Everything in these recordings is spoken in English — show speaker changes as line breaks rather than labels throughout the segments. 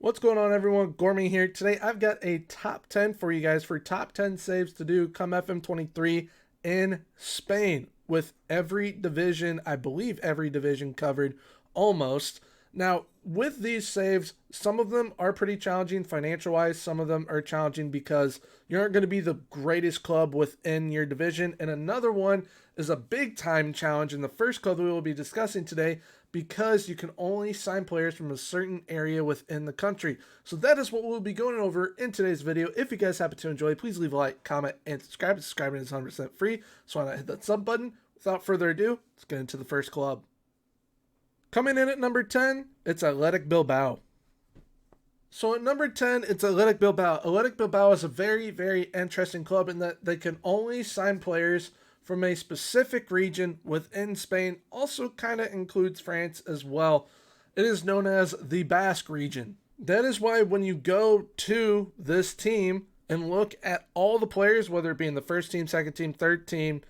What's going on, everyone? Gourmet here. Today I've got a top 10 for you guys for top 10 saves to do come FM23 in Spain, with every division, I believe every division covered almost. Now, with these saves, some of them are pretty challenging financial wise, some of them are challenging because you aren't going to be the greatest club within your division, and another one is a big time challenge in the first club that we will be discussing today, because you can only sign players from a certain area within the country. So that is what we'll be going over in today's video. If you guys happen to enjoy, please leave a like, comment, and subscribe. Subscribing is 100% free, so why not hit that sub button? Without further ado, let's get into the first club. Coming in at number 10, it's Athletic Bilbao. So at number 10, it's Athletic Bilbao. Athletic Bilbao is a very, very interesting club in that they can only sign players from a specific region within Spain. Also kind of includes France as well. It is known as the Basque region. That is why when you go to this team and look at all the players, whether it be in the first team, second team, third team,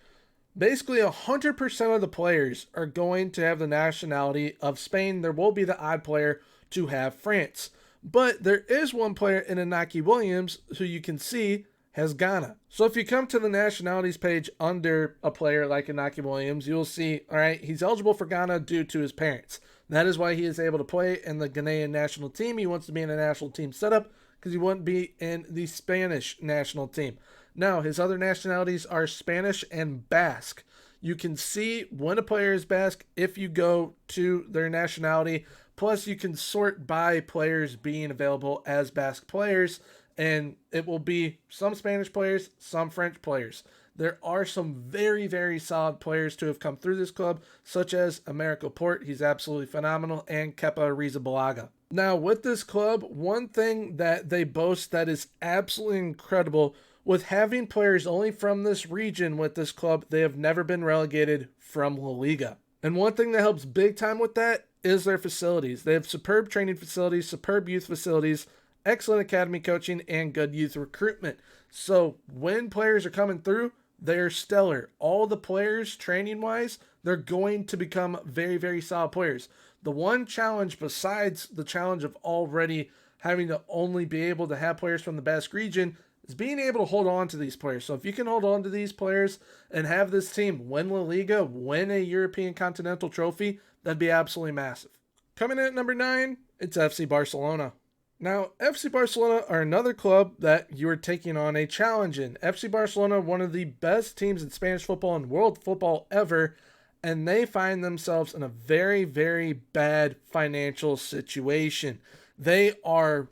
basically 100% of the players are going to have the nationality of Spain. There will be the odd player to have France. But there is one player in Inaki Williams who you can see has Ghana. So if you come to the nationalities page under a player like Inaki Williams, you'll see, all right, he's eligible for Ghana due to his parents. That is why he is able to play in the Ghanaian national team. He wants to be in a national team setup because he wouldn't be in the Spanish national team. Now, his other nationalities are Spanish and Basque. You can see when a player is Basque if you go to their nationality. Plus, you can sort by players being available as Basque players, and it will be some Spanish players, some French players. There are some very, very solid players to have come through this club, such as Americo Port, he's absolutely phenomenal, and Kepa Arrizabalaga. Now, with this club, one thing that they boast that is absolutely incredible, with having players only from this region with this club, they have never been relegated from La Liga. And one thing that helps big time with that is their facilities. They have superb training facilities, superb youth facilities, excellent academy coaching, and good youth recruitment. So when players are coming through, they're stellar. All the players, training-wise, they're going to become very, very solid players. The one challenge, besides the challenge of already having to only be able to have players from the Basque region, is being able to hold on to these players. So if you can hold on to these players and have this team win La Liga, win a European Continental Trophy, that'd be absolutely massive. Coming in at number 9, it's FC Barcelona. Now, FC Barcelona are another club that you are taking on a challenge in. FC Barcelona, one of the best teams in Spanish football and world football ever, and they find themselves in a very, very bad financial situation. They are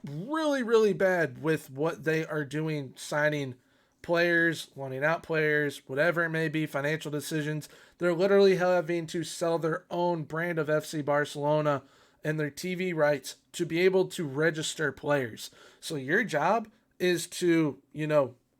really, really bad with what they are doing, signing players, loaning out players, whatever it may be, financial decisions. They're literally having to sell their own brand of FC Barcelona and their TV rights to be able to register players. So your job is to,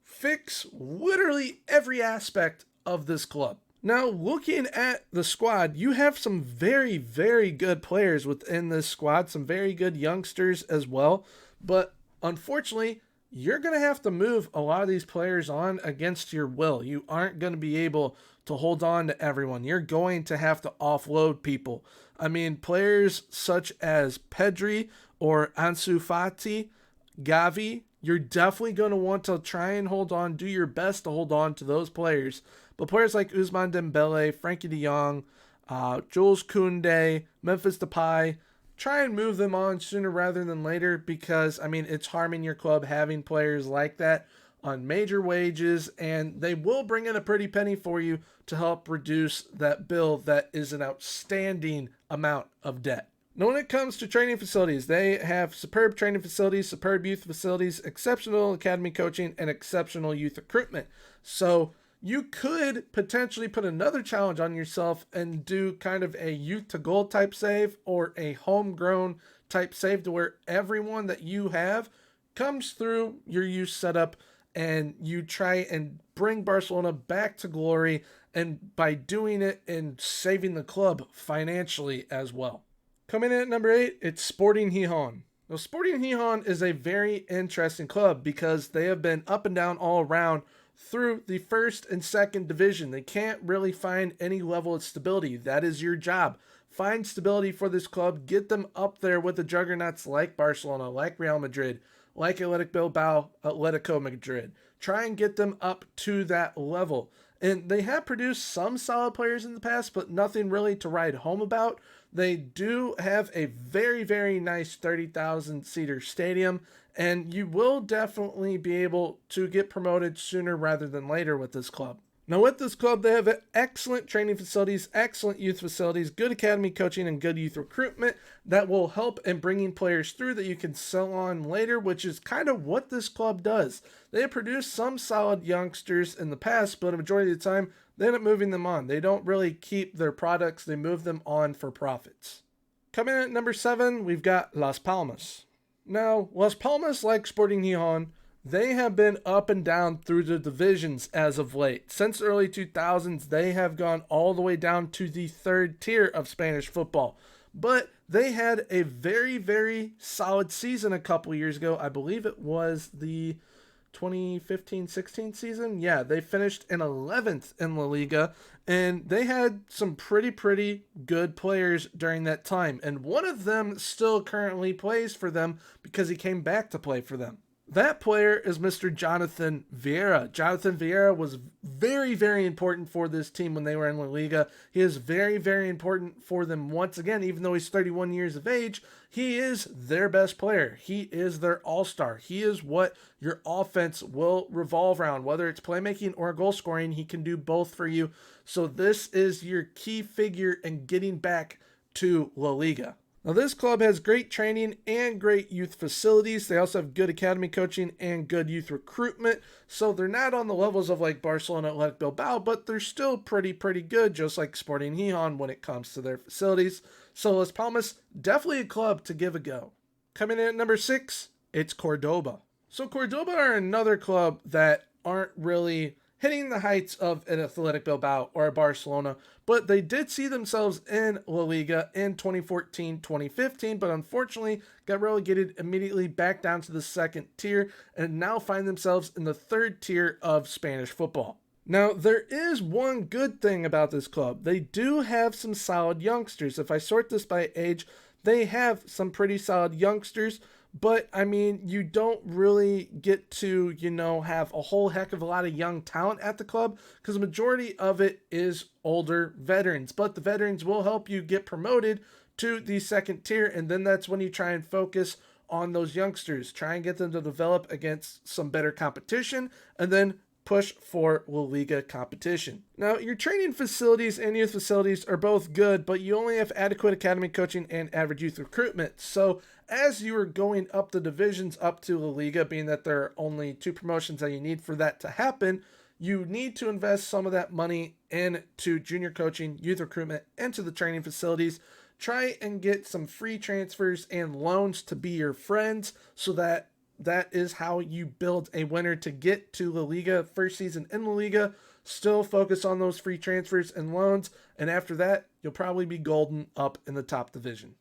fix literally every aspect of this club. Now, looking at the squad, you have some very, very good players within this squad, some very good youngsters as well. But unfortunately, you're going to have to move a lot of these players on against your will. You aren't going to be able to hold on to everyone. You're going to have to offload people. I mean, players such as Pedri or Ansu Fati, Gavi, you're definitely going to want to try and hold on, do your best to hold on to those players. But players like Ousmane Dembele, Frankie de Jong, Jules Koundé, Memphis Depay, try and move them on sooner rather than later, because, it's harming your club having players like that on major wages, and they will bring in a pretty penny for you to help reduce that bill that is an outstanding amount of debt. Now, when it comes to training facilities, they have superb training facilities, superb youth facilities, exceptional academy coaching, and exceptional youth recruitment. So you could potentially put another challenge on yourself and do kind of a youth to goal type save or a homegrown type save, to where everyone that you have comes through your youth setup and you try and bring Barcelona back to glory, and by doing it and saving the club financially as well. Coming in at number 8, it's Sporting Gijon. Now, Sporting Gijon is a very interesting club because they have been up and down all around through the first and second division. They can't really find any level of stability. That is your job. find stability for this club, get them up there with the juggernauts like Barcelona, like Real Madrid, like Athletic Bilbao, Atletico Madrid. Try and get them up to that level. And they have produced some solid players in the past, but nothing really to write home about. They do have a very, very nice 30,000 seater stadium, and you will definitely be able to get promoted sooner rather than later with this club. Now, with this club, they have excellent training facilities, excellent youth facilities, good academy coaching, and good youth recruitment that will help in bringing players through that you can sell on later, which is kind of what this club does. They have produced some solid youngsters in the past, but a majority of the time, they end up moving them on. They don't really keep their products. They move them on for profits. Coming in at number 7, we've got Las Palmas. Now, Las Palmas, like Sporting Gijon, they have been up and down through the divisions as of late. Since the early 2000s, they have gone all the way down to the 3rd tier of Spanish football. But they had a very, very solid season a couple years ago. I believe it was the 2015-16 season. Yeah, they finished in 11th in La Liga, and they had some pretty good players during that time. And one of them still currently plays for them because he came back to play for them. That player is Mr. Jonathan Vieira. Jonathan Vieira was very, very important for this team when they were in La Liga. He is very, very important for them once again, even though he's 31 years of age. He is their best player. He is their all-star. He is what your offense will revolve around. Whether it's playmaking or goal scoring, he can do both for you. So this is your key figure in getting back to La Liga. Now, this club has great training and great youth facilities. They also have good academy coaching and good youth recruitment. So they're not on the levels of like Barcelona, Athletic Bilbao, but they're still pretty good, just like Sporting Gijon when it comes to their facilities. So Las Palmas, definitely a club to give a go. Coming in at number 6, it's Cordoba. So Cordoba are another club that aren't really hitting the heights of an Athletic Bilbao or a Barcelona, but they did see themselves in La Liga in 2014-2015, but unfortunately got relegated immediately back down to the 2nd tier and now find themselves in the 3rd tier of Spanish football. Now, there is one good thing about this club. They do have some solid youngsters. If I sort this by age, they have some pretty solid youngsters. But, I mean, you don't really get to, have a whole heck of a lot of young talent at the club because the majority of it is older veterans. But the veterans will help you get promoted to the 2nd tier, and then that's when you try and focus on those youngsters. Try and get them to develop against some better competition, and then push for La Liga competition. Now, your training facilities and youth facilities are both good, but you only have adequate academy coaching and average youth recruitment. So as you are going up the divisions up to La Liga, being that there are only 2 promotions that you need for that to happen, you need to invest some of that money into junior coaching, youth recruitment, into the training facilities. Try and get some free transfers and loans to be your friends so that is how you build a winner to get to La Liga. First season in La Liga, still focus on those free transfers and loans, and after that, you'll probably be golden up in the top division.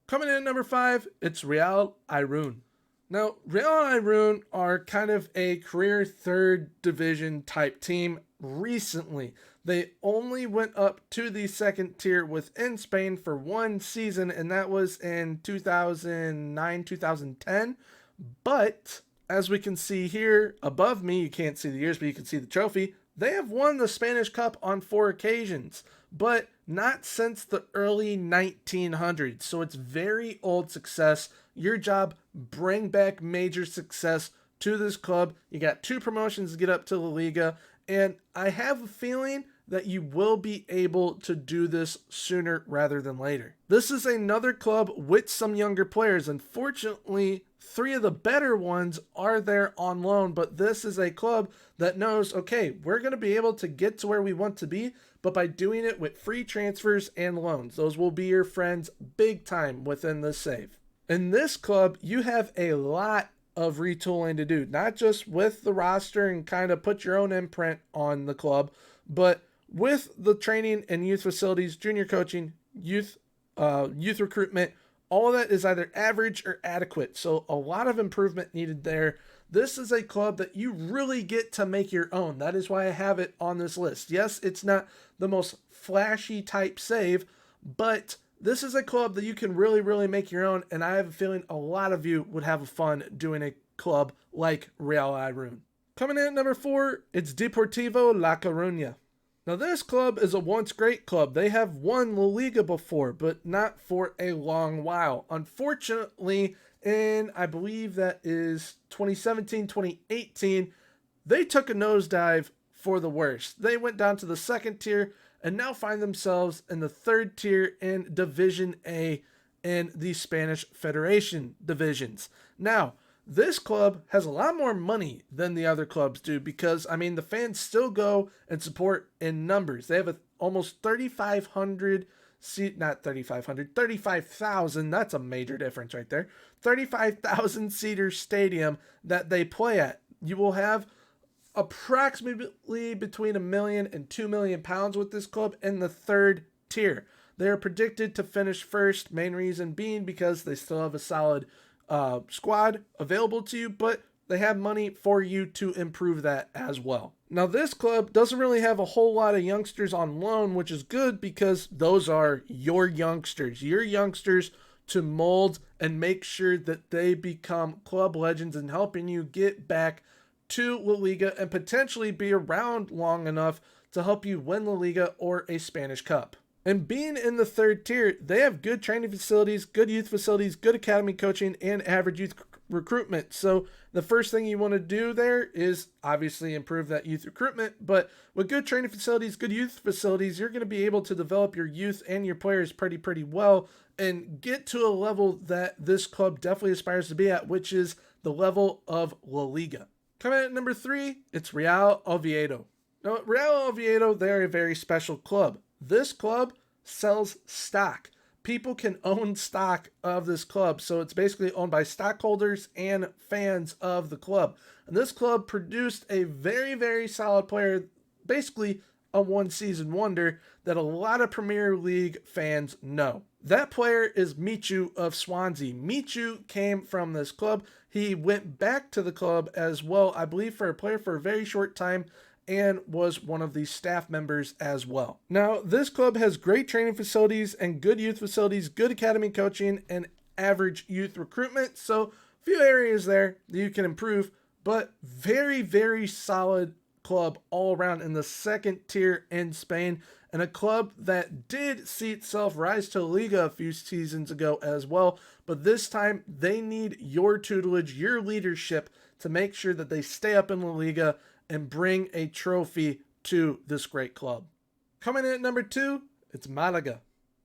Coming in at number 5, it's Real Irún. Now, Real Irún are kind of a career 3rd division type team recently. They only went up to the 2nd tier within Spain for one season, and that was in 2009-2010. But as we can see here above me, you can't see the years, but you can see the trophy. They have won the Spanish Cup on 4 occasions, but not since the early 1900s. So it's very old success. Your job, bring back major success to this club. You got 2 promotions to get up to La Liga, and I have a feeling that you will be able to do this sooner rather than later. This is another club with some younger players. Unfortunately, 3 of the better ones are there on loan, but this is a club that knows, okay, we're going to be able to get to where we want to be, but by doing it with free transfers and loans. Those will be your friends big time within this save. In this club, you have a lot of retooling to do, not just with the roster and kind of put your own imprint on the club, but with the training and youth facilities, junior coaching, youth recruitment. All of that is either average or adequate. So a lot of improvement needed there. This is a club that you really get to make your own. That is why I have it on this list. Yes, it's not the most flashy type save, but This is a club that you can really make your own, and I have a feeling a lot of you would have fun doing a club like Real Irún. Coming in at number 4, it's Deportivo La Coruna. Now this club is a once great club. They have won La Liga before, but not for a long while. Unfortunately, in I believe that is 2017, 2018, they took a nosedive for the worst. They went down to the second tier and now find themselves in the third tier in Division A in the Spanish Federation divisions. Now, this club has a lot more money than the other clubs do because, I mean, the fans still go and support in numbers. They have almost 3,500 seat, not 3,500, 35,000. That's a major difference right there. 35,000 seater stadium that they play at. You will have approximately between £1 million and £2 million with this club in the third tier. They are predicted to finish first, main reason being because they still have a solid squad available to you, but they have money for you to improve that as well. Now, this club doesn't really have a whole lot of youngsters on loan, which is good because those are your youngsters to mold and make sure that they become club legends and helping you get back to La Liga and potentially be around long enough to help you win La Liga or a Spanish Cup. And being in the third tier, they have good training facilities, good youth facilities, good academy coaching, and average youth recruitment. So the first thing you want to do there is obviously improve that youth recruitment. But with good training facilities, good youth facilities, you're going to be able to develop your youth and your players pretty well and get to a level that this club definitely aspires to be at, which is the level of La Liga. Coming in at number 3, it's Real Oviedo. Now, Real Oviedo, they're a very special club. This club sells stock. People can own stock of this club, so it's basically owned by stockholders and fans of the club. And this club produced a very solid player, basically a one-season wonder that a lot of Premier League fans know. That player is Michu of Swansea. Michu came from this club. He went back to the club as well, I believe, for a very short time, and was one of the staff members as well. Now, this club has great training facilities and good youth facilities, good academy coaching, and average youth recruitment. So, a few areas there that you can improve, but very solid club all around in the second tier in Spain, and a club that did see itself rise to Liga a few seasons ago as well. But this time, they need your tutelage, your leadership to make sure that they stay up in La Liga and bring a trophy to this great club. Coming in at number 2, it's Malaga.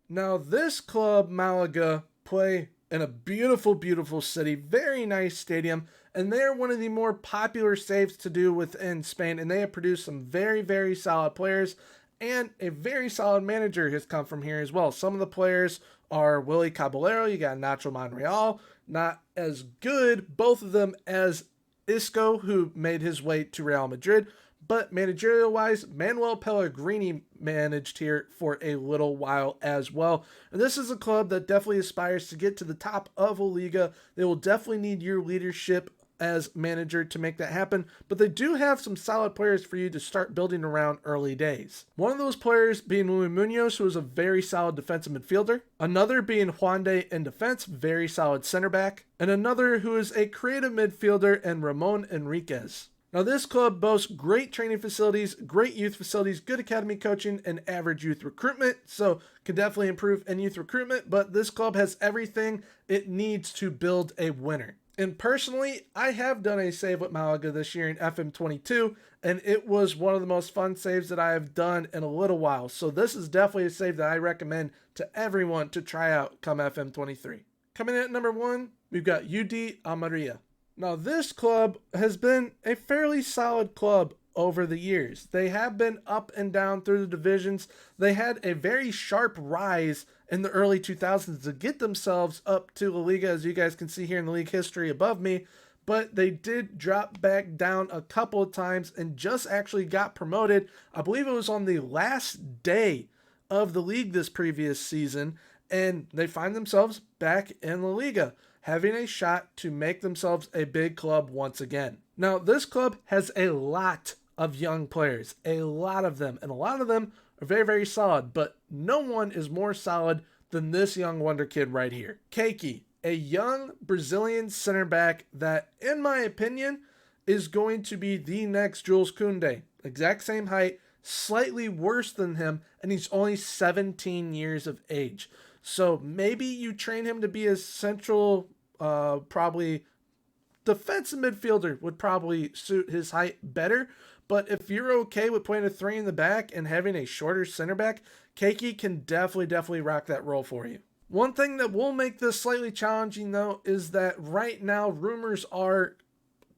Now, this club, Malaga, play in a beautiful city, very nice stadium, and they're one of the more popular saves to do within Spain, and they have produced some very solid players, and a very solid manager has come from here as well. Some of the players are Willy Caballero, you got Nacho Monreal, not as good, both of them, as Isco, who made his way to Real Madrid, but managerial-wise, Manuel Pellegrini managed here for a little while as well. And this is a club that definitely aspires to get to the top of La Liga. They will definitely need your leadership as manager to make that happen, but they do have some solid players for you to start building around early days. One of those players being Luis Munoz, who is a very solid defensive midfielder. Another being Juan de in defense, very solid center back. And another who is a creative midfielder, and Ramon Enriquez. Now, this club boasts great training facilities, great youth facilities, good academy coaching, and average youth recruitment, so can definitely improve in youth recruitment, but this club has everything it needs to build a winner. And personally, I have done a save with Malaga this year in FM22, and it was one of the most fun saves that I have done in a little while. So this is definitely a save that I recommend to everyone to try out come FM23. Coming in at number 1, we've got UD Almeria. Now, this club has been a fairly solid club over the years. They have been up and down through the divisions. They had a very sharp rise in the early 2000s to get themselves up to La Liga, as you guys can see here in the league history above me, but they did drop back down a couple of times and just actually got promoted. I believe it was on the last day of the league this previous season, and they find themselves back in La Liga, having a shot to make themselves a big club once again. Now, this club has a lot of young players, a lot of them, and a lot of them are very solid, but no one is more solid than this young wonder kid right here. Keiki, a young Brazilian center back that, in my opinion, is going to be the next Jules Koundé. Exact same height, slightly worse than him, and he's only 17 years of age. So maybe you train him to be a central, probably defensive midfielder would probably suit his height better. But if you're okay with putting a 3 in the back and having a shorter center back, Keiki can definitely rock that role for you. One thing that will make this slightly challenging, though, is that right now rumors are,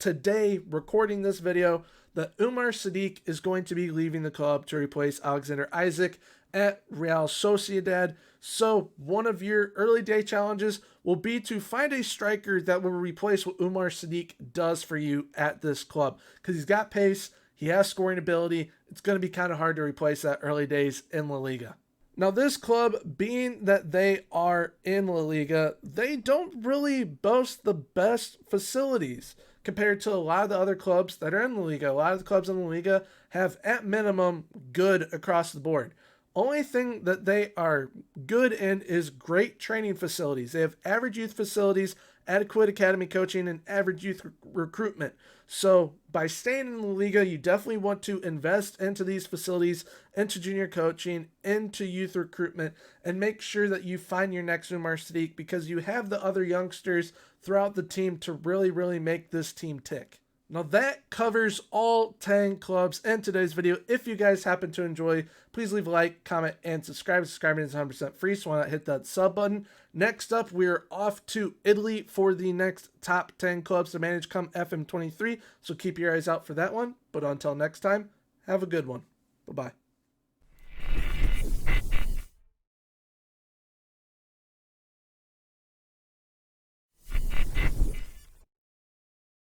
today, recording this video, that Umar Sadiq is going to be leaving the club to replace Alexander Isaac at Real Sociedad. So one of your early day challenges will be to find a striker that will replace what Umar Sadiq does for you at this club, because he's got pace, he has scoring ability. It's going to be kind of hard to replace that early days in La Liga. Now, this club, being that they are in La Liga, they don't really boast the best facilities compared to a lot of the other clubs that are in La Liga. A lot of the clubs in La Liga have, at minimum, good across the board. Only thing that they are good in is great training facilities. They have average youth facilities, adequate academy coaching, and average youth recruitment. So by staying in La Liga, you definitely want to invest into these facilities, into junior coaching, into youth recruitment, and make sure that you find your next Umar Sadiq, because you have the other youngsters throughout the team to really make this team tick. Now that covers all 10 clubs in today's video. If you guys happen to enjoy, please leave a like, comment, and subscribe. Subscribing is 100% free, so why not hit that sub button. Next up, we're off to Italy for the next top 10 clubs to manage come FM23, so keep your eyes out for that one. But until next time, have a good one. Bye-bye.